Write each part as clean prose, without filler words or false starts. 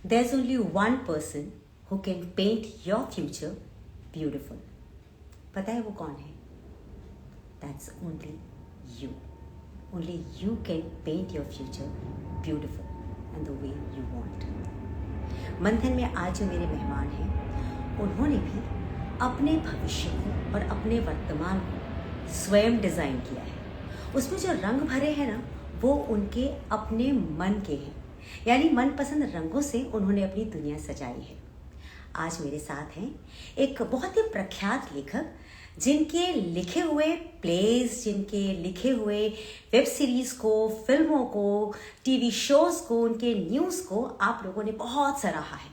There's only one person who can paint your future beautiful. पता है वो कौन है? That's only you. Only you can paint your future beautiful and the way you want. मंथन में आज जो मेरे मेहमान हैं, उन्होंने भी अपने भविष्य को और अपने वर्तमान को स्वयं डिज़ाइन किया है। उसमें जो रंग भरे हैं ना, वो उनके अपने मन के हैं, यानी मनपसंद रंगों से उन्होंने अपनी दुनिया सजाई है। आज मेरे साथ हैं एक बहुत ही प्रख्यात लेखक, जिनके लिखे हुए प्लेज, जिनके लिखे हुए वेब सीरीज़ को, फिल्मों को, टीवी शोज़ को, उनके न्यूज़ को आप लोगों ने बहुत सराहा है।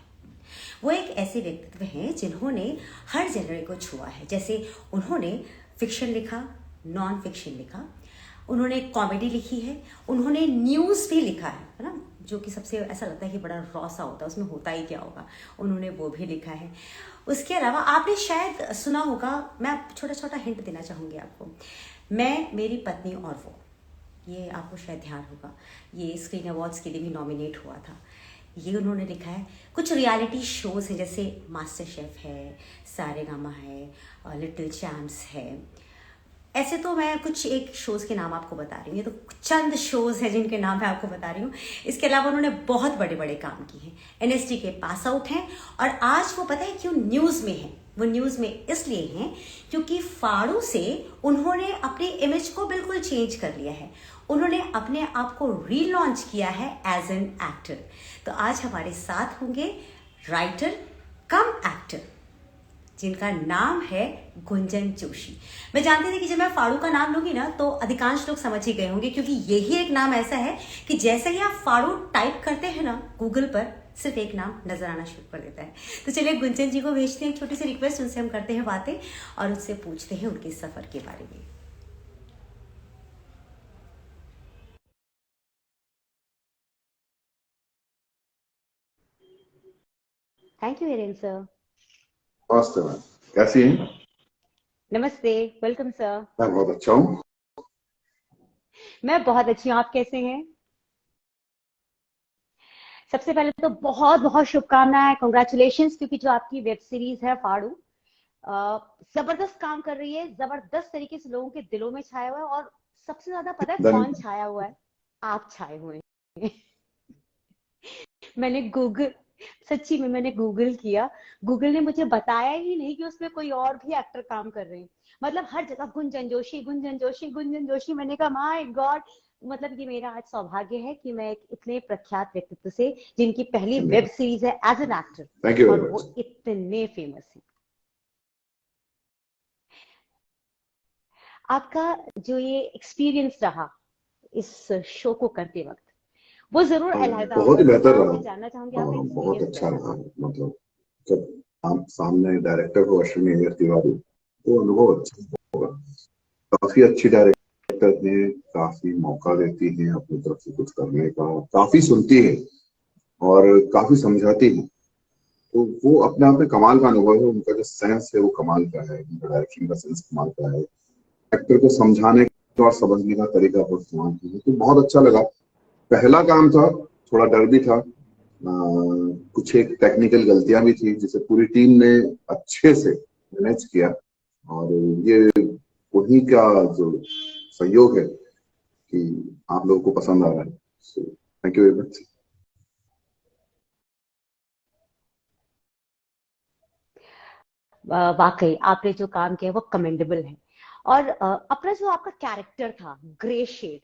वो एक ऐसे व्यक्तित्व हैं जिन्होंने हर जनरे को छुआ है। जैसे उन्होंने फिक्शन लिखा, नॉन फिक्शन लिखा, उन्होंने कॉमेडी लिखी है, उन्होंने न्यूज़ भी लिखा है ना, जो कि सबसे ऐसा लगता है कि बड़ा रॉ सा होता है, उसमें होता ही क्या होगा, उन्होंने वो भी लिखा है। उसके अलावा आपने शायद सुना होगा, मैं छोटा छोटा हिंट देना चाहूँगी आपको, मैं, मेरी पत्नी और वो, ये आपको शायद ध्यान होगा, ये स्क्रीन अवार्ड्स के लिए भी नॉमिनेट हुआ था। ये उन्होंने लिखा है। कुछ रियलिटी शोज़ हैं, जैसे मास्टर शेफ़ है, सारेगामा है, लिटिल चैम्प्स है। ऐसे तो मैं कुछ एक शोज़ के नाम आपको बता रही हूँ, ये तो चंद शोज़ हैं जिनके नाम मैं आपको बता रही हूँ। इसके अलावा उन्होंने बहुत बड़े बड़े काम किए हैं, एनएसडी के पास आउट हैं, और आज वो पता है क्यों न्यूज़ में हैं? वो न्यूज़ में इसलिए हैं क्योंकि फाड़ू से उन्होंने अपनी इमेज को बिल्कुल चेंज कर लिया है। उन्होंने अपने आप को रीलॉन्च किया है एज एन एक्टर। तो आज हमारे साथ होंगे राइटर कम एक्टर, जिनका नाम है गुंजन जोशी। मैं जानती थी कि जब मैं फाड़ू का नाम लूंगी ना, तो अधिकांश लोग समझ ही गए होंगे, क्योंकि यही एक नाम ऐसा है कि जैसे ही आप फाड़ू टाइप करते हैं ना गूगल पर, सिर्फ एक नाम नजर आना शुरू कर देता है। तो चलिए गुंजन जी को भेजते हैं एक छोटी सी रिक्वेस्ट, उनसे हम करते हैं बातें और उनसे पूछते हैं उनके सफर के बारे में। Thank you Hiren sir. नमस्ते मैम, कैसी हैं? नमस्ते, वेलकम सर। मैं बहुत अच्छा हूँ। मैं बहुत अच्छी हूँ, आप कैसे हैं? सबसे पहले तो बहुत बहुत शुभकामनाएं, कॉन्ग्रेचुलेशंस, क्योंकि जो आपकी वेब सीरीज है फाड़ू, जबरदस्त काम कर रही है, जबरदस्त तरीके से लोगों के दिलों में छाया हुआ है। और सबसे ज्यादा पता है कौन धन्यवाद। छाया हुआ है? आप छाए हुए हैं। मैंने गूगल, सच्ची में मैंने गूगल किया, गूगल ने मुझे बताया ही नहीं कि उसमें कोई और भी एक्टर काम कर रहे हैं। मतलब हर जगह गुंजन जोशी, गुंजन जोशी, गुंजन जोशी। मैंने कहा माय गॉड, मतलब ये मेरा आज सौभाग्य है कि मैं एक इतने प्रख्यात व्यक्तित्व से, जिनकी पहली वेब सीरीज है as an actor, thank you और वेरी वो मच। इतने फेमस है। आपका जो ये एक्सपीरियंस रहा इस शो को करते वक्त, वो जरूर अलहदा बहुत होगा। ही तो बेहतर हाँ, रहा। मैं जानना चाहूंगी आपका हाँ, बहुत एक्सपीरियंस अच्छा कैसा रहा। था? मतलब जब आप सामने डायरेक्टर हो अश्विनी अय्यर तिवारी, तो अनुभव अच्छा होगा। काफी अच्छी डायरेक्टर हैं, काफी मौका देती हैं अपनी तरफ से कुछ करने का, काफी सुनती है और काफी समझाती है। तो वो अपने आप में कमाल का अनुभव है। उनका जो सेंस है वो कमाल का है, उनका डायरेक्शन का सेंस कमाल का है। एक्टर को समझाने का और समझने का तरीका बहुत कमाल का है, तो बहुत अच्छा लगा। पहला काम था, थोड़ा डर भी था। कुछ एक टेक्निकल गलतियां भी थी, जिसे पूरी टीम ने अच्छे से मैनेज किया। और ये वही का जो सहयोग है कि आप लोगों को पसंद आ रहा है। So thank you very much. वाकई आपने जो काम किया है वो कमेंडेबल है। और अपना जो आपका कैरेक्टर था ग्रे शेड,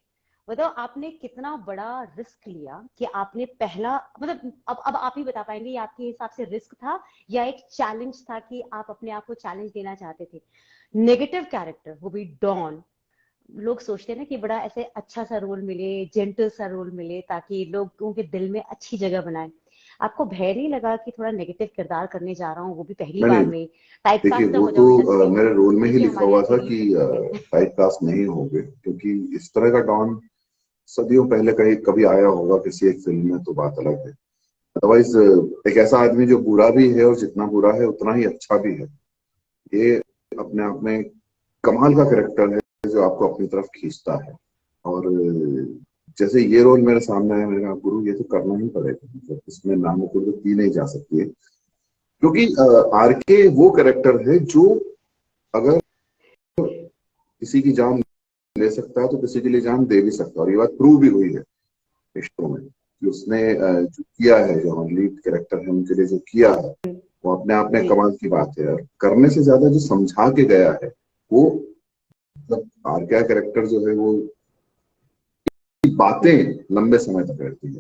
बताओ आपने कितना बड़ा रिस्क लिया कि आपने पहला, मतलब अब आप ही बता पाएंगे, ये आपके हिसाब से रिस्क था या एक चैलेंज था कि आप अपने आप को चैलेंज देना चाहते थे? नेगेटिव कैरेक्टर, वो भी डॉन, लोग सोचते हैं ना कि बड़ा ऐसे अच्छा सा रोल मिले, जेंटल सा रोल मिले, ताकि लोगों के दिल में अच्छी जगह बनाए। आपको भय नहीं लगा कि थोड़ा नेगेटिव किरदार करने जा रहा हूँ, वो भी पहली नहीं बार नहीं, में, टाइप देखिए कास्ट ना वो हो तो जाऊं इंडस्ट्री में? मेरे रोल में ही क्योंकि लिखा हमारे हुआ यहाँ था सीरियल कि चलती है। टाइप कास्ट नहीं होंगे, क्योंकि इस तरह का डॉन सदियों पहले कहीं कभी आया होगा किसी एक फिल्म में, तो बात अलग है। अदरवाइज एक ऐसा आदमी जो बुरा भी है और जितना बुरा है उतना ही अच्छा भी है, ये अपने आप में कमाल का कैरेक्टर है जो आपको अपनी तरफ खींचता है। और जैसे ये रोल मेरे सामने आया, मैंने कहा गुरु ये तो करना ही पड़ेगा, मतलब इसमें नाम तो की नहीं जा सकती है, क्योंकि आरके वो कैरेक्टर है जो अगर किसी की जान ले सकता है तो किसी के लिए जान दे भी सकता है, और ये बात प्रूव भी हुई है रिश्तों में कि उसने जो किया है, जो हमारे लीड कैरेक्टर है उनके लिए जो किया है, वो अपने आप में जी। कमाल की बात है। और करने से ज्यादा जो समझा के गया है वो, मतलब आर्या कैरेक्टर जो है वो बातें लंबे समय तक रहती है।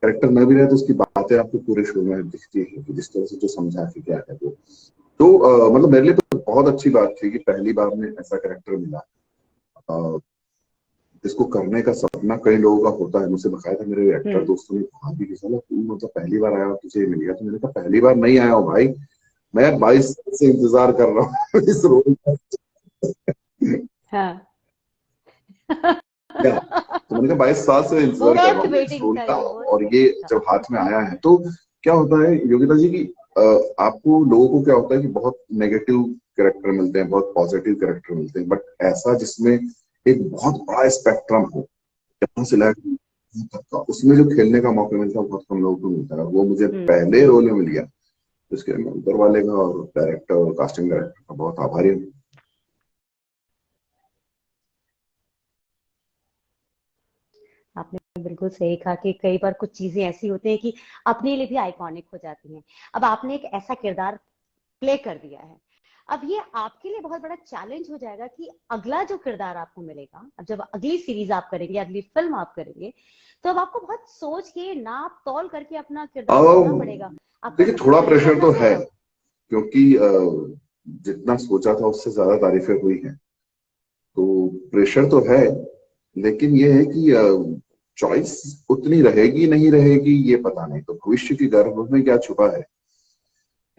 कैरेक्टर न भी रहे तो उसकी बातें आपको पूरे शो में दिखती है कि जिस तरह से जो समझा के क्या है वो। तो मतलब मेरे लिए तो बहुत अच्छी बात थी कि पहली बार में ऐसा कैरेक्टर मिला, अ, जिसको करने का सपना कई लोगों का होता है। मुझे बताया था मेरे एक्टर हम्म। दोस्तों ने, कहा भी कि साला तू मतलब पहली बार आया और तुझे ये मिल गया। तो मैंने कहा पहली बार नहीं आया हूँ भाई, मैं 22 साल से इंतजार कर रहा हूँ इस रोल का। हाँ। क्या, तो मैंने कहा 22 साल से इंतजार कर रहा बहुत हूँ मैं इस वेटिंग रोल था, का, ये बहुत और ये वेटिंग था। जब हाथ में आया है तो क्या होता है योगिता जी की, आपको लोगों को क्या होता है कि बहुत नेगेटिव कैरेक्टर मिलते हैं, बहुत पॉजिटिव कैरेक्टर मिलते हैं, बट ऐसा जिसमें एक बहुत बड़ा स्पेक्ट्रम हो, जहाँ से लाकर यहाँ तक का, उसमें जो खेलने का मौका मिलता है बहुत कम लोगों को मिलता है। वो मुझे पहले रोल में मिल गया, जिसके लिए मैं ऊपर वाले का और डायरेक्टर और कास्टिंग डायरेक्टर का बहुत आभारी हूँ। आपने बिल्कुल सही कहा कि कई बार कुछ चीजें ऐसी होती हैं कि अपने लिए भी आइकॉनिक हो जाती हैं। अब आपने एक ऐसा किरदार प्ले कर दिया है, अब ये आपके लिए बहुत बड़ा चैलेंज हो जाएगा कि अगला जो किरदार आपको मिलेगा, अब जब अगली सीरीज आप करेंगे, अगली फिल्म आप करेंगे, तो अब आपको बहुत सोच के नाप तौल करके अपना किरदार चुनना अब पड़ेगा। आपका देखिए थोड़ा सही प्रेशर करना तो है है, अब। क्योंकि जितना सोचा था उससे ज्यादा तारीफें हुई हैं, तो प्रेशर तो है। लेकिन ये है कि चॉइस उतनी रहेगी नहीं रहेगी ये पता नहीं, तो भविष्य की गर्भ में क्या छुपा है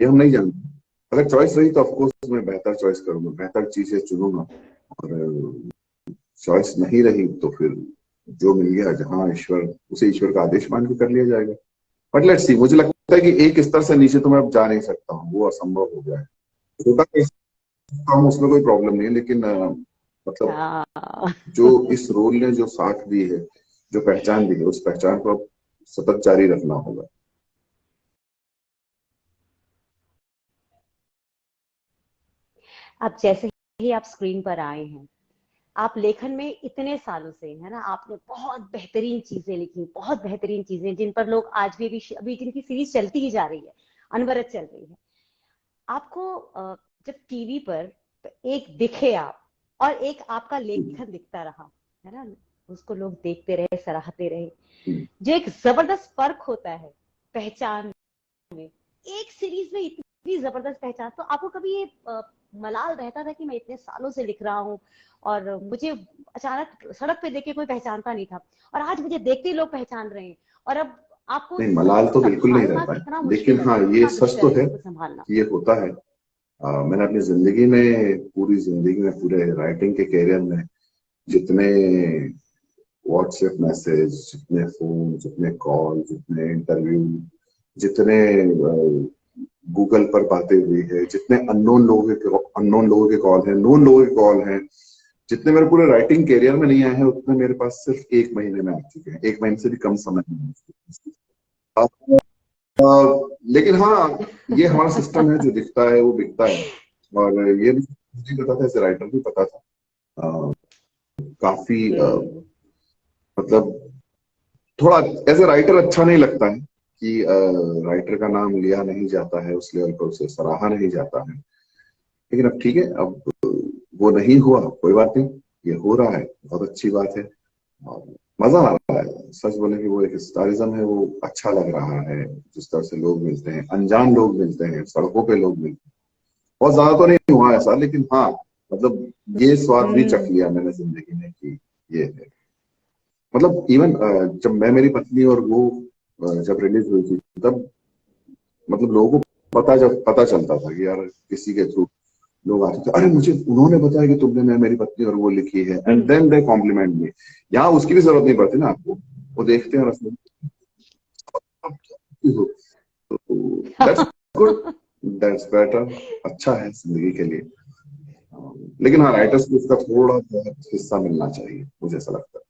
ये हम नहीं जानते। अगर चॉइस रही तो ऑफकोर्स मैं बेहतर चॉइस करूंगा, बेहतर चीजें चुनूंगा, और चॉइस नहीं रही तो फिर जो मिल गया, जहां ईश्वर, उसे ईश्वर का आदेश मान के कर लिया जाएगा। बट लेट्स सी, मुझे लगता है कि एक स्तर से नीचे तो मैं अब जा नहीं सकता हूँ, वो असंभव हो गया है। छोटा कर सकता हूँ उसमें कोई प्रॉब्लम नहीं है, लेकिन मतलब हाँ। जो इस रोल ने जो साथ दी है, जो पहचान दी है, उस पहचान को अब सतत जारी रखना होगा। अब जैसे ही आप स्क्रीन पर आए हैं, आप लेखन में इतने सालों से, है ना, आपने बहुत बेहतरीन चीजें लिखी, बहुत बेहतरीन चीजें जिन पर लोग आज भी अभी जिनकी सीरीज चलती ही जा रही है, अनवरत चल रही है। आपको जब टीवी पर एक दिखे आप, और एक आपका लेखन दिखता रहा, है ना, उसको लोग देखते रहे, सराहते रहे, जो एक जबरदस्त फर्क होता है पहचान में, एक सीरीज में इतनी जबरदस्त पहचान, तो आपको कभी ये मलाल रहता था कि मैं इतने सालों से लिख रहा हूँ और मुझे अचानक सड़क पे देख के कोई पहचानता नहीं था, और आज मुझे देखते ही लोग पहचान रहे हैं, और अब आपको नहीं, मलाल तो बिल्कुल नहीं संभालना रहता है, कितना लेकिन मुश्किल हाँ लगता है, ये कितना सच मुश्किल तो है है इसको संभालना। कि ये होता है। मैंने अपनी जिंदगी में, पूरी जिंदगी में, पूरे राइटिंग के करियर में जितने व्हाट्सएप मैसेज, जितने फोन, जितने कॉल, जितने इंटरव्यू, जितने गूगल पर बातें हुई है, जितने अननोन लोगों के कॉल हैं, नोन लोगों के कॉल हैं, जितने मेरे पूरे राइटिंग करियर में नहीं आए हैं, उतने मेरे पास सिर्फ एक महीने में आ चुके हैं, एक महीने से भी कम समय में आ चुके हैं। लेकिन हाँ, ये हमारा सिस्टम है, जो दिखता है वो बिकता है। और ये मुझे पता था, ऐसे राइटर भी पता था। अ, काफी हम्म। मतलब थोड़ा एज ए राइटर अच्छा नहीं लगता है कि राइटर का नाम लिया नहीं जाता है, उस लेवल पर उसे सराहा नहीं जाता है। लेकिन अब ठीक है, अब वो नहीं हुआ, कोई बात नहीं, ये हो रहा है, बहुत अच्छी बात है। और मजा आ रहा है, सच बोले कि वो एक स्टारिज्म है, वो अच्छा लग रहा है। जिस तरह से लोग मिलते हैं, अनजान लोग मिलते हैं, सड़कों पे लोग मिलते हैं। बहुत ज्यादा तो नहीं हुआ ऐसा, लेकिन हाँ, मतलब ये स्वाद भी चख हम्म। लिया मैंने जिंदगी में कि ये है। मतलब इवन जब मैं, मेरी पत्नी और वो जब रिलीज हुई थी, तब मतलब लोगों को पता चलता था कि यार किसी के थ्रू लोग आते थे, अरे मुझे उन्होंने बताया कि तुमने, मैं, मेरी पत्नी और वो लिखी है, and hmm. Then they compliment me. यहाँ उसकी भी जरूरत नहीं पड़ती ना आपको, वो देखते हैं और दैट्स गुड, दैट्स बेटर, अच्छा है जिंदगी के लिए। लेकिन हाँ, राइटर्स को इसका थोड़ा बहुत हिस्सा मिलना चाहिए, मुझे ऐसा लगता है।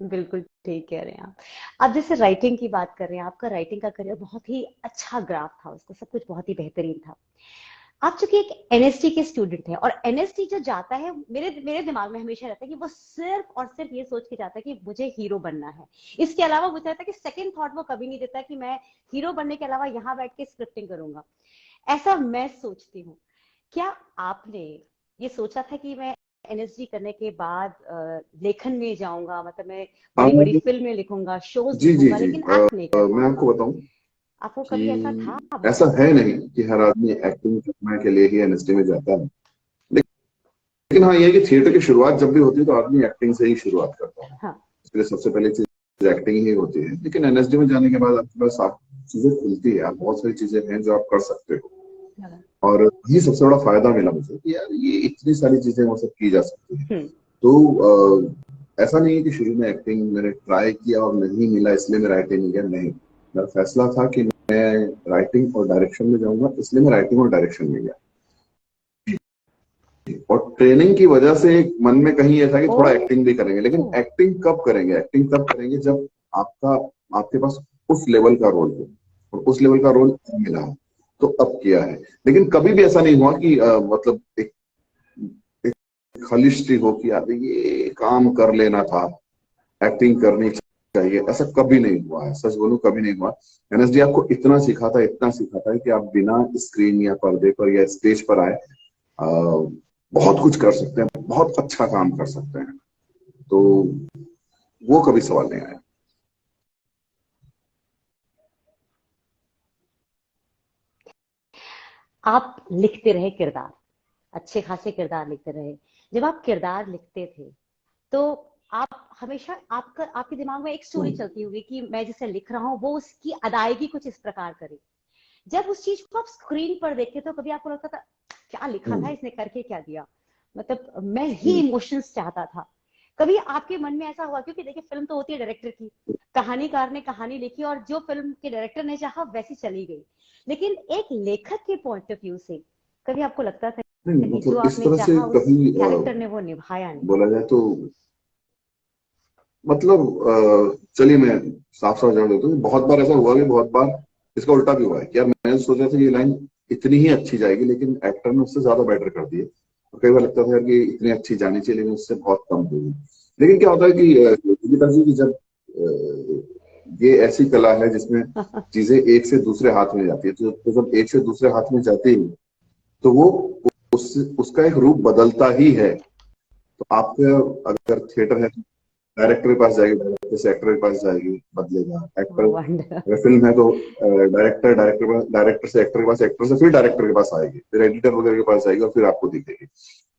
बिल्कुल ठीक कह रहे हैं आप। आप जैसे राइटिंग की बात कर रहे हैं, आपका राइटिंग का करियर बहुत ही अच्छा ग्राफ था, उसका सब कुछ बहुत ही बेहतरीन था। आप चूंकि एक एनएसटी के स्टूडेंट हैं, और एनएसटी जो जाता है, मेरे मेरे दिमाग में हमेशा रहता है कि वो सिर्फ और सिर्फ ये सोच के जाता है कि मुझे हीरो बनना है। इसके अलावा मुझे लगता है कि सेकंड थॉट वो कभी नहीं देता कि मैं हीरो बनने के अलावा यहाँ बैठ के स्क्रिप्टिंग करूंगा। ऐसा मैं सोचती हूँ। क्या आपने ये सोचा था कि मैं एनएसडी करने के बाद लेखन में जाऊंगा, मतलब मैं हाँ, बड़ी बड़ी फिल्में लिखूंगा, शोज जी जी लिखूंगा, जी, लेकिन एक्ट नहीं कर मैं आपको पाऊंगा? बताऊं आपको कभी ऐसा था कि ऐसा मन में? है नहीं कि हर आदमी एक्टिंग करने के लिए ही एनएसडी में जाता है। लेकिन हाँ, ये है कि थिएटर की शुरुआत जब भी होती है तो आदमी एक्टिंग से ही शुरुआत करता है। हाँ। इसके लिए सबसे पहले चीज एक्टिंग ही होती है। लेकिन एनएसडी में जाने के बाद आपके पास आप चीजें खुलती है, आप बहुत सारी चीजें हैं जो आप कर सकते हो। हाँ। और ये सबसे बड़ा फायदा मिला मुझे कि यार ये इतनी सारी चीजें वो सब की जा सकती है। हम्म। तो ऐसा नहीं है कि शुरू में एक्टिंग मैंने ट्राई किया और नहीं मिला इसलिए मैं राइटिंग में गया, नहीं। मेरा फैसला था कि मैं राइटिंग और डायरेक्शन में जाऊंगा, इसलिए मैं राइटिंग और डायरेक्शन में गया। और ट्रेनिंग की वजह से एक मन में कहीं ये था कि ओ। थोड़ा एक्टिंग भी करेंगे, लेकिन एक्टिंग कब करेंगे, एक्टिंग तब करेंगे जब आपका आपके पास उस लेवल का रोल हो, और उस लेवल का रोल मिला हो तो अब किया है। लेकिन कभी भी ऐसा नहीं हुआ कि मतलब एक खलिश सी हो कि यार ये काम कर लेना था, एक्टिंग करनी चाहिए, ऐसा कभी नहीं हुआ है। सच बोलूं, कभी नहीं हुआ। एनएसडी आपको इतना सिखाता है कि आप बिना स्क्रीन या पर्दे पर या स्टेज पर आए अ, बहुत कुछ कर सकते हैं, बहुत अच्छा काम कर सकते हैं। तो वो कभी सवाल नहीं आया। आप लिखते रहे किरदार, अच्छे खासे किरदार लिखते रहे। जब आप किरदार लिखते थे तो आप हमेशा आपका आपके दिमाग में एक स्टोरी चलती होगी कि मैं जिसे लिख रहा हूँ वो उसकी अदायगी कुछ इस प्रकार करे। जब उस चीज को आप स्क्रीन पर देखते तो कभी आपको लगता था क्या लिखा था हम्म, इसने, करके क्या दिया, मतलब मैं ही हम्म, इमोशंस चाहता था। कभी आपके मन में ऐसा हुआ? क्योंकि देखिए फिल्म तो होती है डायरेक्टर की, कहानीकार ने कहानी लिखी और जो फिल्म के डायरेक्टर ने चाहा वैसी चली गई। लेकिन एक लेखक के पॉइंट ऑफ व्यू से कभी आपको लगता था नहीं कि जो मतलब इस आपने तरह से चाहा उस कभी कैरेक्टर ने वो निभाया नहीं? बोला जाए तो मतलब चलिए मैं साफ साफ जवाब देता हूँ। बहुत बार ऐसा हुआ कि बहुत बार इसका उल्टा भी हुआ है कि यार मैंने सोचा था ये लाइन इतनी ही अच्छी जाएगी, लेकिन एक्टर ने उससे ज्यादा बेटर कर दिए। और कई बार लगता था यार कि इतनी अच्छी जानी चाहिए लेकिन उससे बहुत कम होगी। लेकिन क्या होता है कि गीता जी की जब ये ऐसी कला है जिसमें चीजें एक से दूसरे हाथ में जाती है, तो जब एक से दूसरे हाथ में जाती है तो वो उसका एक रूप बदलता ही है। तो आपका अगर थिएटर है डायरेक्टर के पास जाएगी, डायरेक्टर से एक्टर के पास जाएगी, बदलेगा। Actor wonder. अगर फिल्म है तो डायरेक्टर से एक्टर के पास, एक्टर से फिर डायरेक्टर के पास आएगी, फिर एडिटर वगैरह के पास जाएगी और फिर आपको दिखेगी।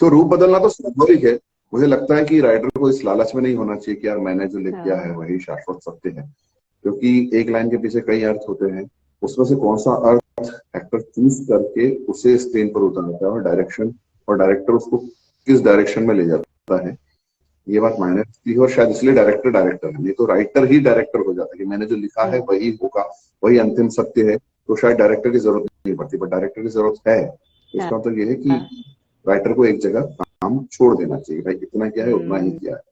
तो रूप बदलना तो स्वाभाविक है। मुझे लगता है कि राइटर को इस लालच में नहीं होना चाहिए कि यार मैंने जो लिख दिया है हाँ। वही शाश्वत सत्य है। क्योंकि एक लाइन के पीछे कई अर्थ होते हैं, उसमें से कौन सा अर्थ एक्टर चूज करके उसे स्क्रीन पर उतारता है, और डायरेक्टर उसको किस डायरेक्शन में ले जाता है, ये बात मायने रखती है। और शायद इसलिए डायरेक्टर डायरेक्टर है, नहीं तो राइटर ही डायरेक्टर हो जाता है कि मैंने जो लिखा है हम्म। वही होगा, वही अंतिम सत्य है। तो शायद डायरेक्टर की जरूरत नहीं पड़ती, बट डायरेक्टर की जरूरत है। तो हाँ। इसका मतलब ये है कि हाँ। राइटर को एक जगह काम छोड़ देना चाहिए, भाई इतना किया है उतना ही हम्म। किया है।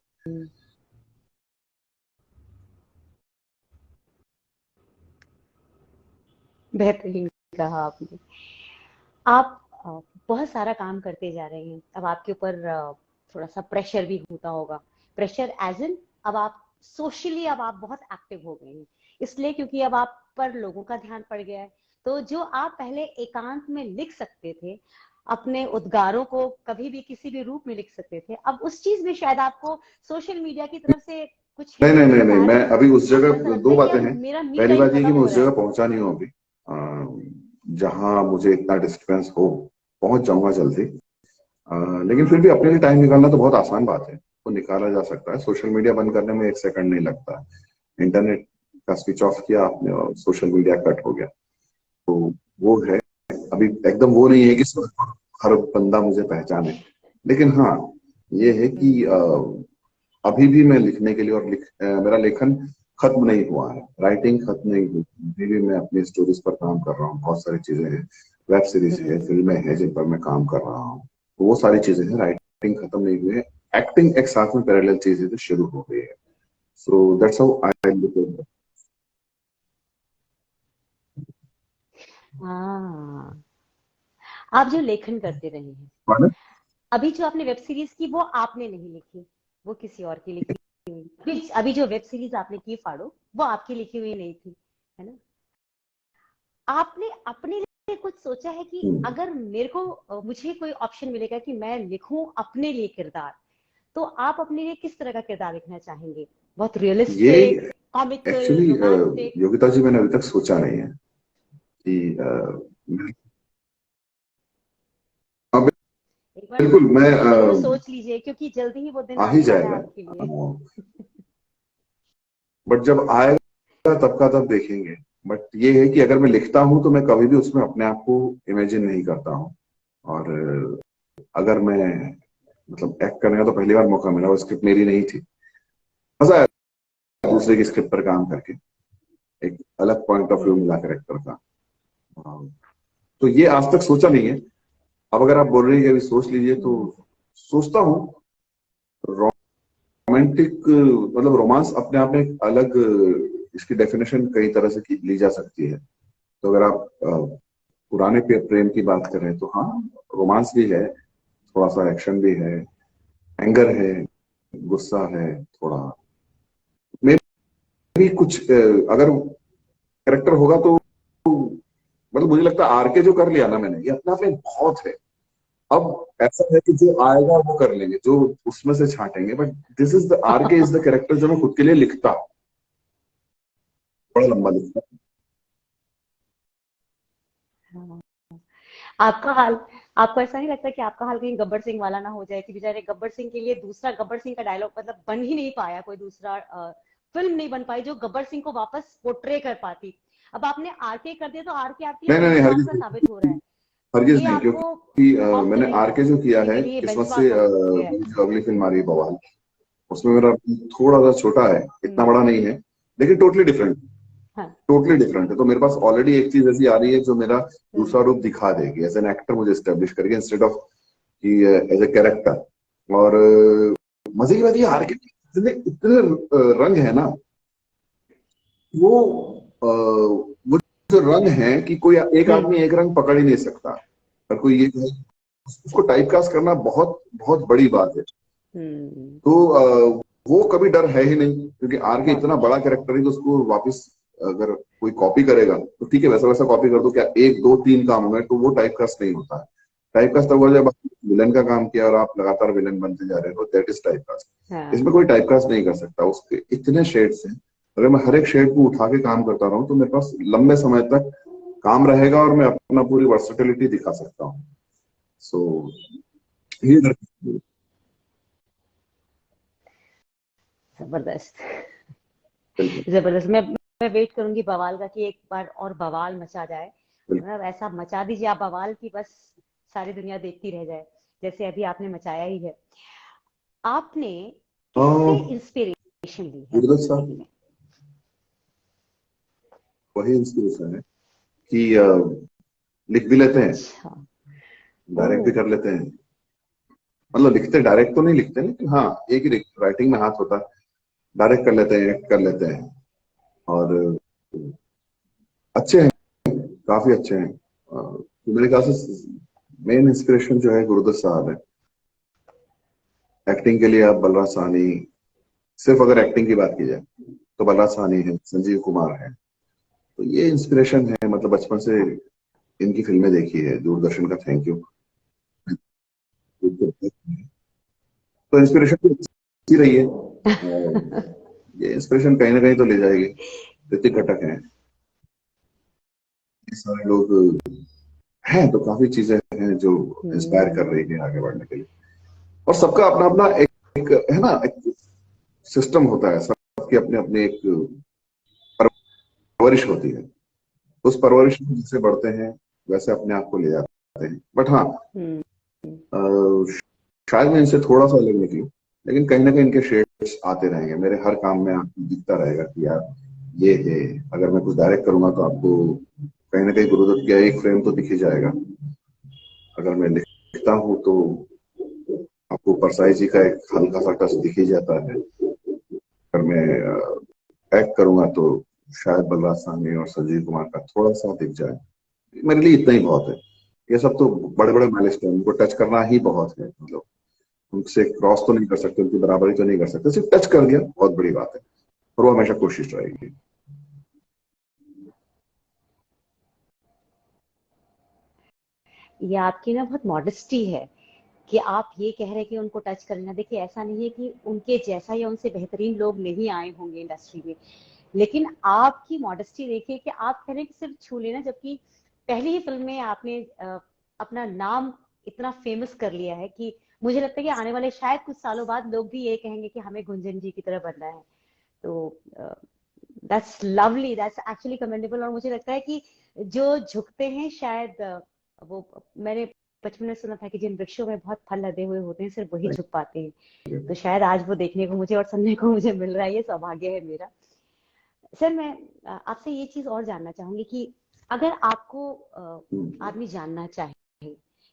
बेहतरीन कहा आपने। आप बहुत सारा काम करते जा रहे हैं, अब आपके ऊपर थोड़ा सा प्रेशर भी होता होगा। प्रेशर एज इन, अब आप सोशली अब आप बहुत एक्टिव हो गए हैं, इसलिए क्योंकि अब आप पर लोगों का ध्यान पड़ गया है। तो जो आप पहले एकांत में लिख सकते थे, अपने उद्गारों को कभी भी किसी भी रूप में लिख सकते थे, अब उस चीज में शायद आपको सोशल मीडिया की तरफ से कुछ नहीं नहीं नहीं हिंट्स नहीं, आ मैं रहे हैं। अभी उस आपको जगह ऐसा लगता दो है कि बातें अब हैं। मेरा मी पहली टाइम बात ये कि खत्म मैं हो उस रहा जगह है? पहुंचा नहीं हूँ अभी, जहां मुझे इतना डिस्टर्बेंस हो। पहुंच जाऊंगा जल्दी। लेकिन फिर भी अपने लिए टाइम निकालना तो बहुत आसान बात है, वो निकाला जा सकता है। सोशल मीडिया बंद करने में एक सेकंड नहीं लगता। इंटरनेट का स्विच ऑफ किया आपने और सोशल मीडिया कट हो गया। तो वो है। अभी एकदम वो नहीं है कि हर बंदा मुझे पहचाने। लेकिन हाँ, ये है कि अभी भी मैं लिखने के लिए मेरा लेखन खत्म नहीं हुआ है, राइटिंग खत्म नहीं हुई। अभी भी मैं अपनी स्टोरीज पर काम कर रहा हूँ, बहुत सारी चीजें हैं, वेब सीरीज है, हम्म। फिल्में हैं जिन पर मैं काम कर रहा हूँ। तो वो सारी चीजें हैं, राइटिंग खत्म नहीं हुई है। एक्टिंग एक साथ में पैरेलल चीजें तो शुरू हो गई है। So that's how I look at it. हाँ, आप जो लेखन करते रहे हैं, माने? अभी जो आपने वेब सीरीज की वो आपने नहीं लिखी, वो किसी और की लिखी हुई। अभी जो वेब सीरीज आपने की फाड़ो, वो आपकी लिखी हुई नहीं थी, है ना? आपने अपने लिए कुछ सोचा है कि अगर मेरे को मुझे कोई ऑप्शन मिलेगा कि मैं लिखूं अपने लिए किरदार, तो आप अपने लिए किस तरह का किरदार लिखना चाहेंगे? बहुत ये realistic, comical, actually romantic? Yogita ji मैंने अभी तक सोचा नहीं है कि हाँ, एक बार बिल्कुल मैं जरूर सोच लीजिए, क्योंकि जल्दी ही वो दिन आ ही आने वाला है जाएगा। आपके लिए। बट जब आएगा तब का तब देखेंगे। बट ये है कि अगर मैं लिखता हूँ तो मैं कभी भी उसमें अपने आप को इमेजिन नहीं करता हूँ। और अगर मैं मतलब एक्ट करने का तो पहली बार मौका मिला, वो स्क्रिप्ट मेरी नहीं थी। मजा आया दूसरे की स्क्रिप्ट पर काम करके, एक अलग पॉइंट ऑफ व्यू मिला कैरेक्टर का। हाँ, तो ये आज तक सोचा नहीं है। अब अगर आप बोल रही है कि अभी सोच लीजिए, तो सोचता हूँ। रोमांटिक मतलब रोमांस अपने आप में एक अलग इसकी डेफिनेशन कई तरह से ली जा सकती है। तो अगर आप पुराने प्रेम की बात करें तो हाँ, रोमांस भी है, थोड़ा सा एक्शन भी है, एंगर है, गुस्सा है थोड़ा। मे भी कुछ अगर कैरेक्टर होगा तो मतलब मुझे लगता है आरके जो कर लिया ना मैंने, ये अपने आप में बहुत है। अब ऐसा है कि जो आएगा वो कर लेंगे, जो उसमें से छांटेंगे। But this is the RK is the character जो मैं खुद के लिए लिखता हूँ, बड़ा लंबा लिखता हाँ। आपका हाल, आपको ऐसा नहीं लगता कि आपका हाल कहीं गब्बर सिंह वाला ना हो जाए, कि बेचारे गब्बर सिंह के लिए दूसरा गब्बर सिंह का डायलॉग मतलब बन ही नहीं पाया, कोई दूसरा फिल्म नहीं बन पाई जो गब्बर सिंह को वापस पोर्ट्रे कर पाती। अब आपने आरके कर दिया, तो आरके आपके लिए नहीं नहीं नहीं, अंधविश्वास हरगिज का साबित हो रहा है। हरगिज ये नहीं, आपको क्योंकि ऑफ मैंने करेगा, आरके जो किया किसी है के लिए किस्मत से, बेंचमार्क हो गया है। मेरी जो अगली फिल्म आ रही है बवाल, उसमें मेरा थोड़ा सा छोटा है, इतना हम्म। बड़ा नहीं है, लेकिन टोटली डिफरेंट। हाँ। टोटली डिफरेंट है। तो मेरे पास ऑलरेडी एक चीज ऐसी आ रही है जो मेरा हम्म। दूसरा रूप दिखा देगी, एज एन एक्टर मुझे स्टेब्लिश करके, इंस्टेड ऑफ कि एज ए कैरेक्टर। और मजे की बात ये आर के इतने इतने रंग है ना, वो वो जो रंग है कि कोई एक हम्म। आदमी एक रंग पकड़ ही नहीं सकता। और कोई ये कहे, उसको टाइप कास्ट करना बहुत बहुत बड़ी बात है। हम्म। तो वो कभी डर है ही नहीं, क्योंकि आर के बहुत इतना अच्छी बड़ा बात। कैरेक्टर है कि उसको वापस अगर कोई कॉपी करेगा तो ठीक है, वैसा वैसा कॉपी कर दो, क्या एक दो तीन काम में तो वो टाइप कास्ट नहीं होता है। टाइप कास्ट तब हुआ जब विलन का काम किया और आप लगातार विलन बनते जा रहे हो, दैट इज टाइप कास्ट। हाँ। इसमें कोई टाइप कास्ट नहीं कर सकता, उसके इतने शेड्स हैं। अगर मैं हर एक शेड को उठा के काम करता रहूं तो मेरे पास लंबे समय तक काम रहेगा और मैं अपना पूरी वर्सेटिलिटी दिखा सकता हूँ। सो ये जबरदस्त। बिल्कुल जबरदस्त। मैं वेट करूंगी बवाल का, कि एक बार और बवाल मचा जाए। बिल्कुल। मतलब ऐसा मचा दीजिए आप बवाल की, बस सारी दुनिया देखती रह जाए, जैसे अभी आपने मचाया ही है। आपने किससे इंस्पिरेशन ली है अपनी गुरुदत्त जिंदगी साहब में? वही इंस्पिरेशन है कि लिख भी लेते हैं, अच्छा। ओ। डायरेक्ट भी कर लेते हैं। मतलब लिखते डायरेक्ट तो नहीं लिखते, लेकिन हाँ एक ही राइटिंग में हाथ होता है। डायरेक्ट कर लेते हैं, एक्ट कर लेते हैं। और अच्छे हैं, काफी अच्छे हैं। तो मेरे ख्याल से मेन इंस्पिरेशन जो है गुरुदत्त साहब है। एक्टिंग के लिए आप बलराज साहनी, सिर्फ अगर एक्टिंग की बात की जाए तो बलराज साहनी है, संजीव कुमार है। तो ये इंस्पिरेशन है, मतलब बचपन से इनकी फिल्में देखी है, दूरदर्शन का थैंक यू। तो इंस्पिरेशन तो अच्छी रही है। ये इंस्पिरेशन कहीं ना कहीं तो ले जाएगी। ऋतिक घटक है, ये सारे लोग हैं, तो काफी चीजें हैं जो इंस्पायर कर रही है आगे बढ़ने के लिए। और सबका अपना अपना एक है ना, एक सिस्टम होता है, सबकी अपने अपने एक परवरिश होती है। उस परवरिश में जैसे बढ़ते हैं वैसे अपने आप को ले जाते हैं। बट हाँ, हम्म। अ, शायद मैं इनसे थोड़ा सा अलग निकलूं, लेकिन कहीं ना कहीं इनके शेड्स आते रहेंगे मेरे हर काम में। आपको दिखता रहेगा कि यार ये है। अगर मैं कुछ डायरेक्ट करूंगा तो आपको कहीं ना कहीं गुरुदत्त का एक फ्रेम तो दिख ही जाएगा। अगर मैं लिखता हूँ तो आपको परसाई जी का एक हल्का सा टच दिख ही जाता है। अगर मैं एक्ट करूंगा तो शायद बलराज साहनी और संजीव कुमार का थोड़ा सा दिख जाए। मेरे लिए इतना ही बहुत है। ये सब तो बड़े बड़े माइलस्टोन, उनको टच करना ही बहुत है। मतलब उनसे क्रॉस तो नहीं कर सकते, उनकी बराबरी तो नहीं कर सकते, सिर्फ टच कर दिया बहुत बड़ी बात है, और वो हमेशा कोशिश रहेगी। ये आपकी ना बहुत मॉडेस्टी है कि आप ये कह रहे हैं कि उनको टच कर लेना। देखिए, ऐसा नहीं है कि उनके जैसा या उनसे बेहतरीन लोग नहीं आए होंगे इंडस्ट्री में, लेकिन आपकी मॉडेस्टी देखिए कि आप कह रहे हैं कि सिर्फ छू लेना, जबकि पहली ही फिल्म में आपने अपना नाम इतना फेमस कर लिया है कि मुझे लगता है कि आने वाले शायद कुछ सालों बाद लोग भी ये कहेंगे कि हमें गुंजन जी की तरह बनना है। तो that's lovely, that's actually commendable. और मुझे लगता है कि जो झुकते हैं शायद वो, मैंने बचपन में सुना था कि जिन वृक्षों में बहुत फल लदे हुए होते हैं सिर्फ वही झुक पाते हैं। तो शायद आज वो देखने को मुझे और सुनने को मुझे मिल रहा है, ये सौभाग्य है मेरा। सर, मैं आपसे ये चीज और जानना चाहूंगी कि अगर आपको आदमी जानना चाहे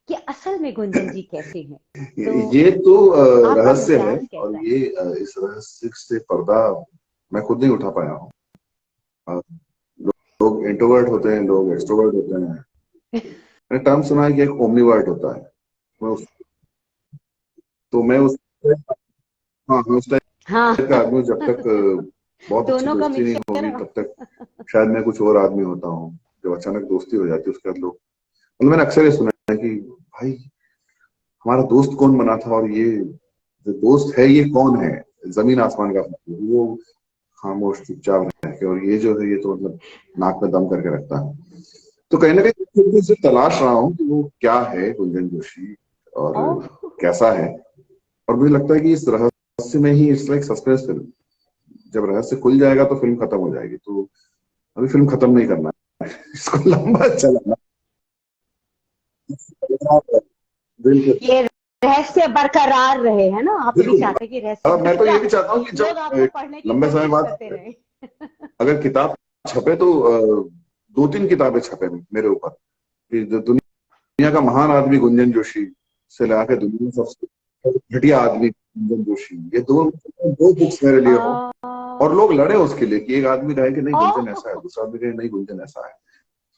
कि असल में गुंजन जी कैसे हैं, तो ये तो आपका रहस्य है, मिजाज और कैसा है? ये इस रहस्य से पर्दा मैं खुद नहीं उठा पाया हूँ। लोग इंट्रोवर्ट होते हैं, लोग एक्सट्रोवर्ट होते हैं। मैंने टर्म सुना है कि एक ओमनीवर्ट होता है। मैं उस तो मैं उस हाँ, मैं उस हाँ। टाइप का आदमी हूँ। जब तक बहुत अच्छी दोनों का दोस्ती नहीं मिक्सचर होगी है। तब तक शायद मैं कुछ और आदमी होता हूँ। जब अचानक दोस्ती हो जाती है उसके बाद लोग, मतलब मैंने अक्सर ये सुना है कि भाई हमारा दोस्त कौन बना था, और ये जो दोस्त है ये कौन है, जमीन आसमान का फर्क है। वो खामोश चुपचाप रह के, और ये जो है ये तो मतलब नाक में दम करके रखता है। तो कहीं ना कहीं खुद भी इसे तलाश रहा हूँ कि वो क्या है गुंजन जोशी, और ओह। कैसा है। और मुझे लगता है कि इस रहस्य में ही, इट्स लाइक सस्पेंस फिल्म, जब रहस्य खुल जाएगा तो फिल्म खत्म हो जाएगी। तो अभी फिल्म खत्म नहीं करना है, इसको लंबा चलाना। बिल्कुल ये रहस्य बरकरार रहे, है ना? आप ये भी बिल्कुल। चाहते हैं कि रहस्य मैं तो ये बरकरार भी चाहता हूँ कि लोग जब आपको पढ़ने की लंबे समय कोशिश बाद करते रहे। अगर किताब छपे तो दो तीन किताबें छपे मेरे ऊपर, कि जो दुनिया का महान आदमी गुंजन जोशी से लगा के दुनिया में सबसे घटिया आदमी गुंजन जोशी, ये दो दो बुक्स मेरे लिए हो। और लोग लड़े उसके लिए कि एक आदमी कहे कि नहीं गुंजन ऐसा है, दूसरा आदमी कहे नहीं गुंजन ऐसा है।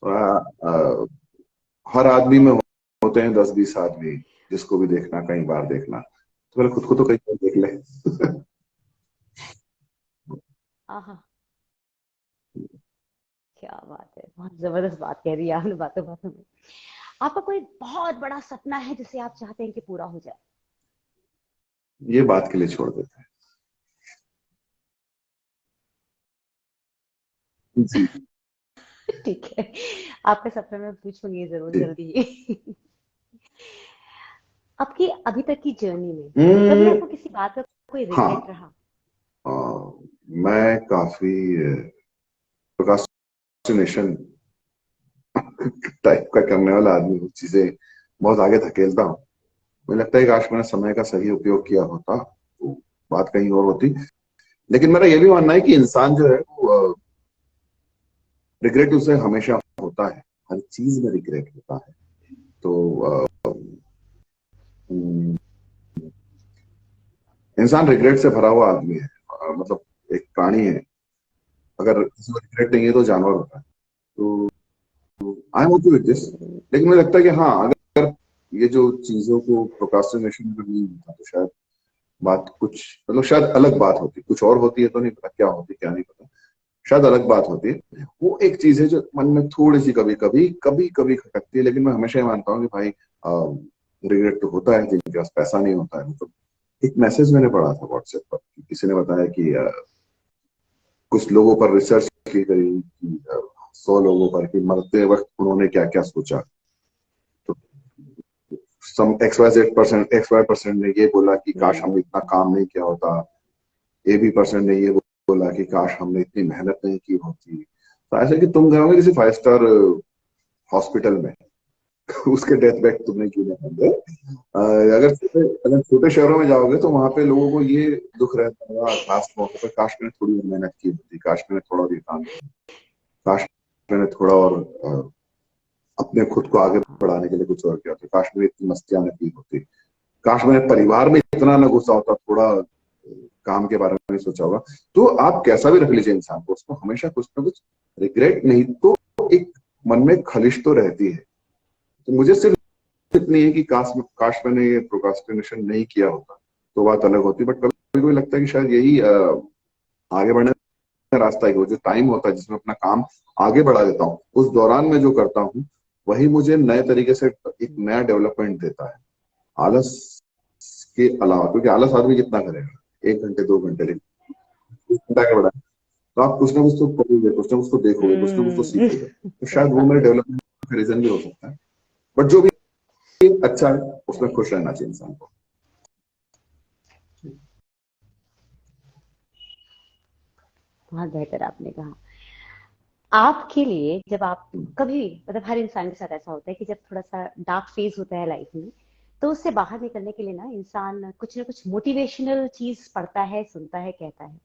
तो, हर आदमी में होते हैं 10-20 आदमी, जिसको भी देखना कई बार देखना, तो पहले खुद को तो कई बार देख ले। आहा, क्या बात है! बहुत जबरदस्त बात कह रही है आपने बातों बातों में। आपका कोई बहुत बड़ा सपना है जिसे आप चाहते हैं कि पूरा हो जाए? ये बात के लिए छोड़ देते हैं जी। ठीक है, आपके सपने में पूछूंगी जरूर जी। जल्दी ही। आपकी अभी तक की जर्नी में कभी हम्म, आपको किसी बात का कोई रिग्रेट हाँ। रहा? अ, मैं काफी प्रोक्रास्टिनेशन टाइप का करने वाला आदमी हूँ, चीजें बहुत आगे धकेलता हूँ। मुझे लगता है कि काश मैंने समय का सही उपयोग किया होता तो बात कहीं और होती। लेकिन मेरा ये भी मानना है कि इंसान जो है वो, रिग्रेट उसे हमेशा होता है, हर चीज में रिग्रेट होता है। तो हम्म, इंसान रिग्रेट से भरा हुआ आदमी है। मतलब एक प्राणी है, अगर किसी को रिग्रेट नहीं है तो जानवर होता है। तो I am okay with this. लेकिन मुझे लगता है कि हाँ, अगर ये जो चीजों को प्रोक्रास्टिनेशन अगर नहीं होता तो शायद बात कुछ, मतलब शायद अलग बात होती, कुछ और होती है तो नहीं पता क्या होती क्या नहीं पता, शायद अलग बात होती है। वो एक चीज है जो मन में थोड़ी सी कभी कभी खटकती है। लेकिन मैं हमेशा ये मानता हूँ कि भाई रिग्रेट तो होता है जिनके पास पैसा नहीं होता है। मतलब एक मैसेज मैंने पढ़ा था व्हाट्सएप पर, किसी ने बताया कि कुछ लोगों पर रिसर्च की गई कि 100 लोगों पर, कि मरते वक्त उन्होंने क्या क्या सोचा। तो सम XYZ% XY% ने ये बोला कि काश हम्म। हम इतना काम नहीं किया होता। AB% ने ये बोला कि काश हमने इतनी मेहनत नहीं की होती। तो ऐसे कि तुम गए होगे किसी 5 स्टार हॉस्पिटल में, उसके डेथ बेड तुमने क्यों नहीं होंगे। अगर छोटे शहरों में जाओगे तो वहां पे लोगों को ये दुख रहता होगा खास मौके पर, काश मैंने थोड़ी और मेहनत की होती, काश मैंने थोड़ा और ये काम, काश मैंने थोड़ा और अपने खुद को आगे बढ़ाने के लिए कुछ और किया होता, काश मैंने इतनी मस्तियां न की होती, काश मैंने परिवार में इतना न घुसा होता, थोड़ा काम के बारे में सोचा होगा। तो आप कैसा भी रख लीजिए इंसान को, उसको हमेशा कुछ ना कुछ रिग्रेट नहीं तो एक मन में खलिश तो रहती है। तो मुझे सिर्फ इतनी है कि काश मैंने ये प्रोक्रास्टिनेशन नहीं किया होता तो बात अलग होती। बट कभी कभी लगता है कि शायद यही आगे बढ़ने का रास्ता है। वो जो टाइम होता है जिसमें अपना काम आगे बढ़ा देता हूँ, उस दौरान मैं जो करता हूँ वही मुझे नए तरीके से एक नया डेवलपमेंट देता है, आलस के अलावा। क्योंकि आलस आदमी कितना करेगा, 1 घंटे 2 घंटे, लेकिन घंटा के बढ़ा तो आप कुछ ना कुछ तो करोगे, कुछ ना कुछ तो देखोगे, कुछ ना कुछ तो हम्म। सीखोगे। तो सही शायद वो बात मेरे है। डेवलपमेंट का रीजन भी हो सकता है। बट जो भी अच्छा है उसमें राइट। खुश रहना चाहिए इंसान को। बहुत बेहतर आपने कहा। आपके लिए जब आप कभी, मतलब हर इंसान के साथ ऐसा होता है कि जब थोड़ा सा डार्क फेज होता है लाइफ में, तो उससे बाहर निकलने के लिए ना इंसान ना कुछ मोटिवेशनल चीज पढ़ता है, सुनता है, कहता है।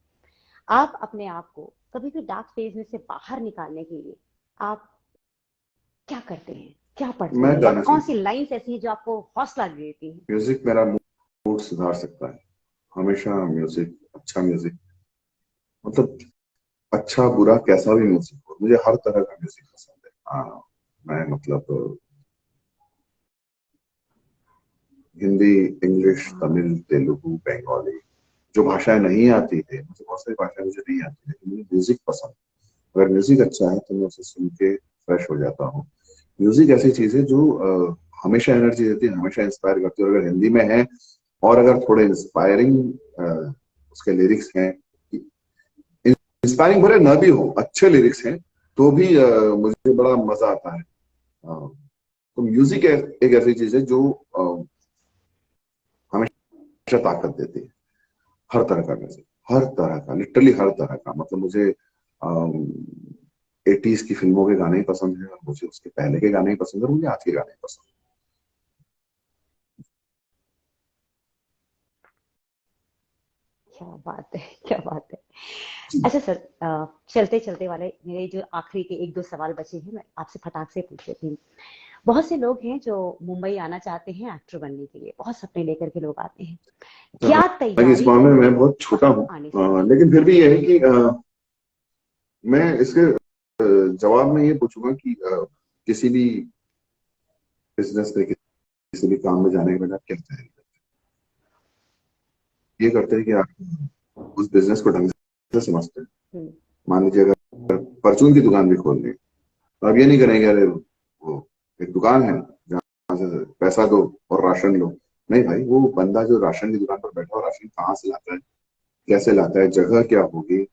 आप अपने आप को कभी भी डार्क फेज में से बाहर निकालने के लिए आप क्या करते हैं, क्या पढ़ते मैं हैं, या गाना कौन सुनता सी हूँ। लाइंस ऐसी है जो आपको हौसला देती है? म्यूजिक मेरा मूड सुधार सकता है। हमेशा म्यूजिक, अच्छा म्यूजिक, मतलब अच्छा बुरा कैसा भी म्यूजिक हो, मुझे हर तरह का म्यूजिक पसंद है। हाँ, मैं मतलब हिंदी, इंग्लिश, तमिल, तेलुगु, बंगाली, जो भाषाएं नहीं आती है, मुझे बहुत सारी भाषाएं मुझे नहीं आती, लेकिन मुझे म्यूजिक पसंद है। अगर म्यूजिक अच्छा है तो मैं उसे सुन के फ्रेश हो जाता हूँ। म्यूजिक ऐसी चीज है जो हमेशा एनर्जी देती है, हमेशा इंस्पायर करती है। और अगर हिंदी में है और अगर थोड़े इंस्पायरिंग उसके लिरिक्स हैं, इंस्पायरिंग भले न भी हो, अच्छे लिरिक्स हैं, तो भी मुझे बड़ा मजा आता है। तो म्यूजिक एक ऐसी चीज है जो हमेशा ताकत देती है। हर तरह का म्यूजिक, हर तरह का, लिटरली हर तरह का। मतलब मुझे 80s की फिल्मों के गाने ही पसंद है, और मुझे उसके पहले के गाने ही पसंद है, और मुझे आज के गाने ही पसंद क्या बात है, क्या बात है। है। अच्छा सर, चलते चलते वाले मेरे जो आखिरी के एक दो सवाल बचे हैं, मैं आपसे फटाक से पूछ लेती हूँ। बहुत से लोग हैं जो मुंबई आना चाहते हैं एक्टर बनने के लिए, बहुत सपने लेकर के लोग आते हैं। क्या हालांकि इस तैयारी मामले में करें मैं बहुत छोटा वहां हूँ, आने से पहले? लेकिन फिर भी यह है कि मैं इसके जवाब में ये पूछूंगा कि किसी भी बिजनेस में, किसी भी काम में जाने के बाद आप क्या तैयारी करते हैं? ये करते हैं कि आप उस बिजनेस को ढंग से समझते हैं। हम्म। मान लीजिए अगर परचून की दुकान भी खोल ली, तो आप ये नहीं करेंगे अरे वो एक दुकान है जहाँ से पैसा दो और राशन लो। नहीं भाई, वो बंदा जो राशन की दुकान पर बैठा हो, राशन कहाँ से लाता है, कैसे लाता है, जगह क्या होगी,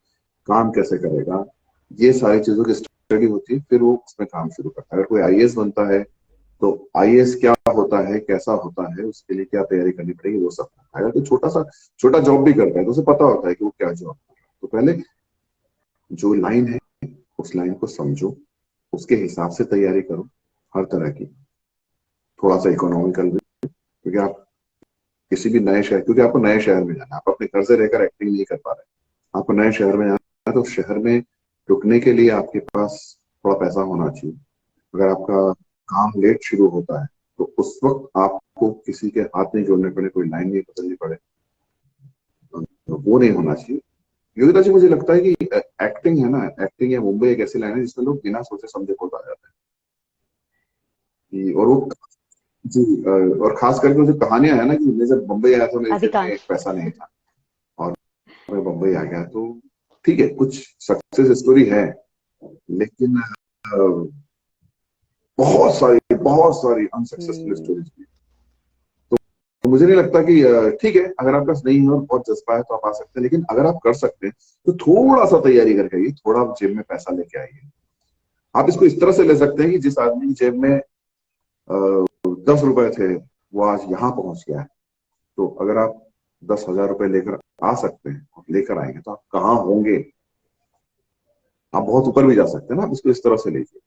काम कैसे करेगा, ये सारी चीजों की स्टडी होती है। फिर वो उसमें काम शुरू करता है। अगर कोई आईएएस बनता है तो आईएएस क्या होता है, कैसा होता है, उसके लिए क्या तैयारी करनी पड़ेगी, वो सब करता है। अगर तो छोटा जॉब भी करता है तो उसे पता होता है कि वो क्या जॉब कर रहा है। तो पहले जो लाइन है उस लाइन को समझो, उसके हिसाब से तैयारी करो, हर तरह की। थोड़ा सा इकोनॉमिकल भी, क्योंकि आप किसी भी नए शहर, क्योंकि आपको नए शहर में जाना है, आप अपने घर से रहकर एक्टिंग नहीं कर पा रहे, आपको नए शहर में जाना है, तो शहर में रुकने के लिए आपके पास थोड़ा पैसा होना चाहिए। अगर आपका काम लेट शुरू होता है तो उस वक्त आपको किसी के हाथ नहीं जोड़ने पड़े, कोई लाइन नहीं बदलनी पड़े, तो वो नहीं होना चाहिए। योगिता जी, मुझे लगता है कि एक्टिंग है ना, एक्टिंग या मुंबई एक ऐसी लाइन है जिसमें लोग बिना सोचे समझे पहुंच आ जाते हैं और वो जी, और खास करके जो कहानियां है ना कि मैं जब मुंबई आया था मेरी जेब में अधिकांश। पैसा नहीं था और मैं मुंबई आ गया, तो ठीक है कुछ सक्सेस स्टोरी है, लेकिन बहुत सारी अनसक्सेसफुल हम्म। स्टोरीज भी। तो मुझे नहीं लगता कि ठीक है, अगर आपके पास नहीं है और बहुत जज्बा है तो आप आ सकते हैं, लेकिन अगर आप कर सकते हैं तो थोड़ा सा तैयारी करके आइए, थोड़ा आप जेब में पैसा लेके आइए। आप इसको इस तरह से ले सकते हैं कि जिस आदमी की जेब में 10 रुपए थे, वो आज यहाँ पहुंच गया है। तो अगर आप 10,000 रुपए लेकर आ सकते हैं और लेकर आएंगे तो आप कहाँ होंगे, आप बहुत ऊपर भी जा सकते हैं ना। आप इसको इस तरह से लीजिए।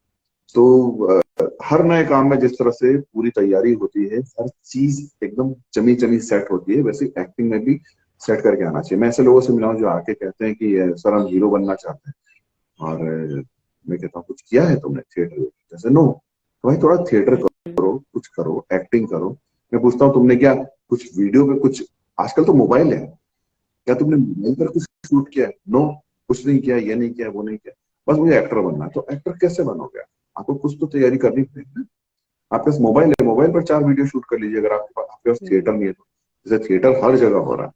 तो हर नए काम में जिस तरह से पूरी तैयारी होती है, हर चीज एकदम जमी जमी सेट होती है, वैसे एक्टिंग में भी सेट करके आना चाहिए। मैं ऐसे लोगों से मिला हूं जो आके कहते हैं कि सर हम हीरो बनना चाहते हैं, और मैं कहता हूँ कुछ किया है तुमने थिएटर में? जैसे नो, तो भाई थोड़ा थिएटर करो, कुछ करो, एक्टिंग करो। मैं पूछता हूँ तुमने क्या कुछ वीडियो पे कुछ, आजकल तो मोबाइल है, क्या तुमने मोबाइल पर कुछ शूट किया है? नो, कुछ नहीं किया, ये नहीं किया, वो नहीं किया, बस मुझे एक्टर बनना है। तो एक्टर कैसे बनोगे? आपको कुछ तो तैयारी करनी पड़ेगी ना। आपके पास मोबाइल है, मोबाइल पर 4 वीडियो शूट कर लीजिए। अगर आपके पास थिएटर नहीं है तो, जैसे थिएटर हर जगह हो रहा है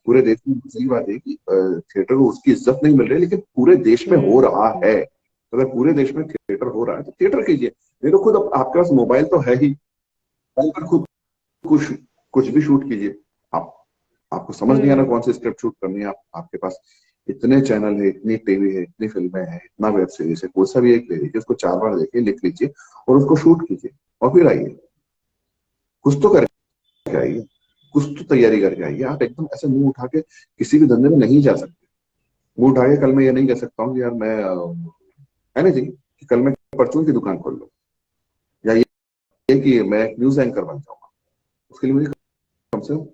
पूरे देश में। सही बात है कि थिएटर को उसकी इज्जत नहीं मिल रही, लेकिन पूरे देश में हो रहा है। तो अगर पूरे देश में थिएटर हो रहा है तो थिएटर कीजिए। नहीं तो खुद आपके पास मोबाइल तो है ही, मोबाइल पर खुद कुछ कुछ भी शूट कीजिए। आप आपको समझ नहीं आ रहा कौन सी स्क्रिप्ट शूट करनी है, आपके पास इतने चैनल है, इतनी टीवी है, इतनी फिल्में हैं, इतना वेब सीरीज है, कोई सा भी एक ले लीजिए, उसको 4 बार देखिए, लिख लीजिए और उसको शूट कीजिए और फिर आइए। कुछ तो करके आइए, कुछ तो तैयारी करके आइए। आप एकदम ऐसे मुंह उठा के किसी भी धंधे में नहीं जा सकते। मुंह उठा के कल मैं ये नहीं कह सकता हूँ कि यार मैं एनीथिंग, कि कल मैं परचून की दुकान खोल लूँ, या ये कि मैं एक न्यूज एंकर बन जाऊंगा। उसके लिए मुझे कम से कम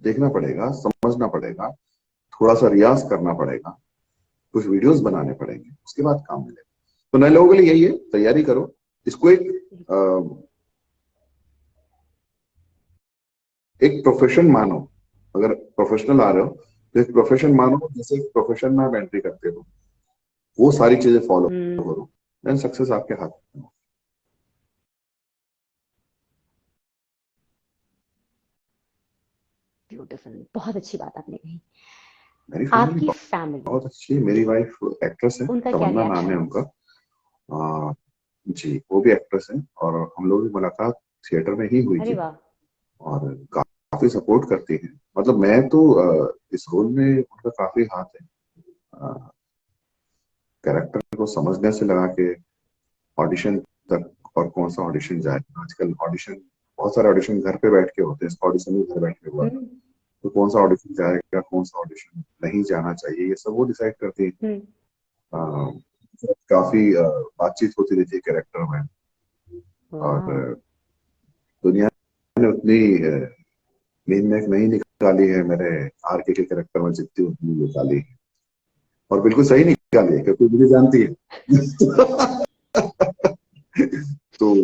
देखना पड़ेगा, समझना पड़ेगा, थोड़ा सा रियाज करना पड़ेगा, कुछ वीडियोस बनाने पड़ेंगे, उसके बाद काम मिलेगा। तो नए लोगों के लिए यही है, तैयारी करो, इसको एक प्रोफेशन मानो। अगर प्रोफेशनल आ रहे हो तो एक प्रोफेशन मानो, जैसे एक प्रोफेशन में आप एंट्री करते हो, वो सारी चीजें फॉलो करो, देन सक्सेस आपके हाथ में हो। ब्यूटीफुल, बहुत अच्छी बात आपने कही। मेरी फैमिली आपकी बहुत फैमिली, बहुत अच्छी है। मेरी वाइफ एक्ट्रेस है, उनका क्या तमन्ना नाम है रिएक्शन? उनका। आ, जी, वो भी एक्ट्रेस है और हम लोगों की मुलाकात थिएटर में ही हुई अरे थी। वाह। और काफी सपोर्ट करती है। मतलब मैं तो इस रोल में उनका काफी हाथ है, कैरेक्टर को समझने से लगा के ऑडिशन तक। और कौन सा ऑडिशन जाए, आजकल ऑडिशन, बहुत सारे ऑडिशन घर पे बैठ के होते हैं, इसका ऑडिशन भी घर बैठ के हुआ था। हम्म। तो कौन सा ऑडिशन जाएगा, कौन सा ऑडिशन नहीं जाना चाहिए, ये सब वो डिसाइड करती है। हम्म। काफी बातचीत होती रहती है कैरेक्टर में। और वाह। दुनिया ने उतनी नींद में नहीं निकाली है मेरे आर के कैरेक्टर में जितनी उतनी निकाली है। और बिल्कुल सही निकाली है, क्योंकि मुझे जानती है। तो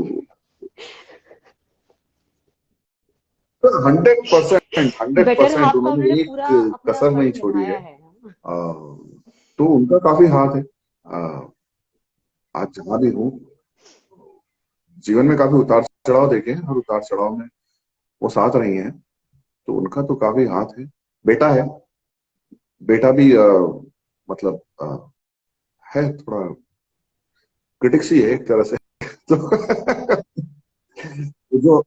100%, हंड्रेड बेटर परसेंट हाफ का उन्होंने उन्होंने एक पूरा अपना कसर नहीं रोल छोड़ी है। निभाया है ना। तो उनका काफी हाथ है। आज जहां भी हूँ, जीवन में काफी उतार चढ़ाव देखे हैं, और उतार चढ़ाव में वो साथ रही हैं। तो उनका तो काफी हाथ है। बेटा है, बेटा भी मतलब है थोड़ा क्रिटिक्स ही है एक तरह से। तो जो,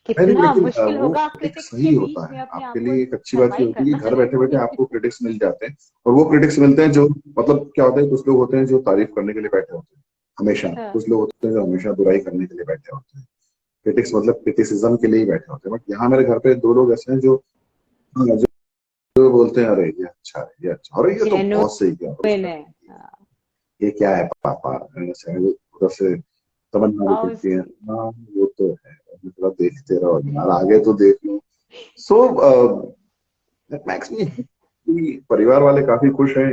नहीं कितना लेकिन मुश्किल वो होगा क्रिटिक्स क्रिटिक्स के सही बीच होता में है। अपने आपके आप को लिए एक अच्छी बात ये सरवाइव होती है कि करना घर बैठे बैठे है। आपको क्रिटिक्स मिल जाते हैं। और वो क्रिटिक्स मिलते हैं जो, मतलब क्या होता है, कुछ लोग होते हैं जो तारीफ करने के लिए बैठे होते हैं हमेशा, हाँ। कुछ लोग होते हैं जो हमेशा बुराई करने के लिए बैठे होते हैं। क्रिटिक्स मतलब क्रिटिसिज्म के लिए ही बैठे होते हैं। बट यहाँ मेरे घर पे 2 लोग ऐसे हैं जो, हाँ, जो बोलते हैं अरे ये अच्छा है, ये अच्छा, अरे ये तो बहुत सही किया, और जेन्युइन इसमें है। हाँ। ये क्या है पापा, ऐसे उधर से तमन्ना भी हाउ कहती है स्वीट। हाँ वो तो है, मैं थोड़ा देखते रहो यार, आगे तो देख लो। सो मैक्स में कि परिवार वाले काफी खुश हैं।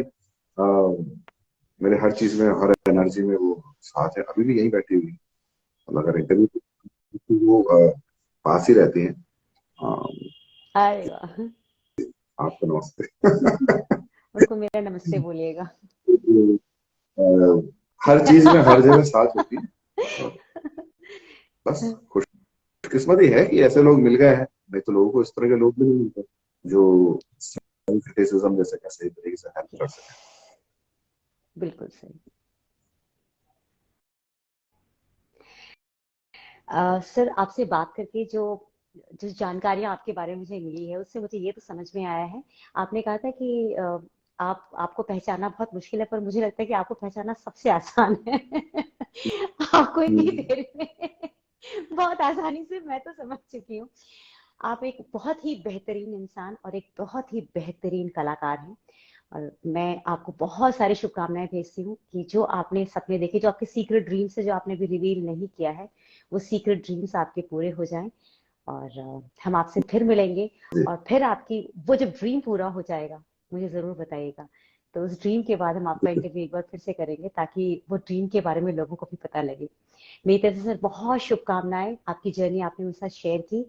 मेरे हर चीज में, हर एनर्जी में वो साथ है। अभी भी यहीं बैठी हुई है। और अगर इंटरव्यू तो वो पास ही रहती हैं। अ, अरे वाह। आपको नमस्ते। उनको मेरा नमस्ते बोलिएगा। अ, हर चीज में हर जगह साथ होती है। और बस खुशकिस्मती है कि ऐसे लोग मिल गए हैं, नहीं तो लोगों को इस तरह के लोग भी नहीं मिलते जो क्रिटिसिज्म जैसे का सही तरीके से हेल्प कर यस, सके। बिल्कुल सही। सर, आपसे बात करके जो जिस जानकारियां आपके बारे में मुझे मिली है उससे मुझे ये तो समझ में आया है। आपने कहा था कि आपको पहचानना बहुत मुश्किल है, पर मुझे लगता है कि आपको पहचानना सबसे आसान है। आपको इतनी हम्म, देर में बहुत आसानी से मैं तो समझ चुकी हूँ। आप एक बहुत ही बेहतरीन इंसान और एक बहुत ही बेहतरीन कलाकार हैं। और मैं आपको बहुत सारी शुभकामनाएं भेजती हूँ कि जो आपने सपने देखे, जो आपके सीक्रेट ड्रीम्स है, जो आपने भी रिवील नहीं किया है, वो सीक्रेट ड्रीम्स आपके पूरे हो जाएं। और हम आपसे फिर मिलेंगे। जी और फिर आपकी वो जब ड्रीम पूरा हो जाएगा, मुझे जरूर बताइएगा। तो उस ड्रीम के बाद हम आपका इंटरव्यू एक बार फिर से करेंगे, ताकि वो ड्रीम के बारे में लोगों को भी पता लगे। मेरी तरफ से सर बहुत शुभकामनाएं। आपकी जर्नी आपने उनके साथ शेयर की,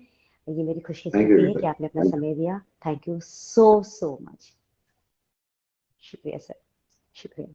ये मेरी खुशी थैंक यू है गीता। कि आपने अपना थैंक समय दिया। Thank you so much. शुक्रिया सर, शुक्रिया।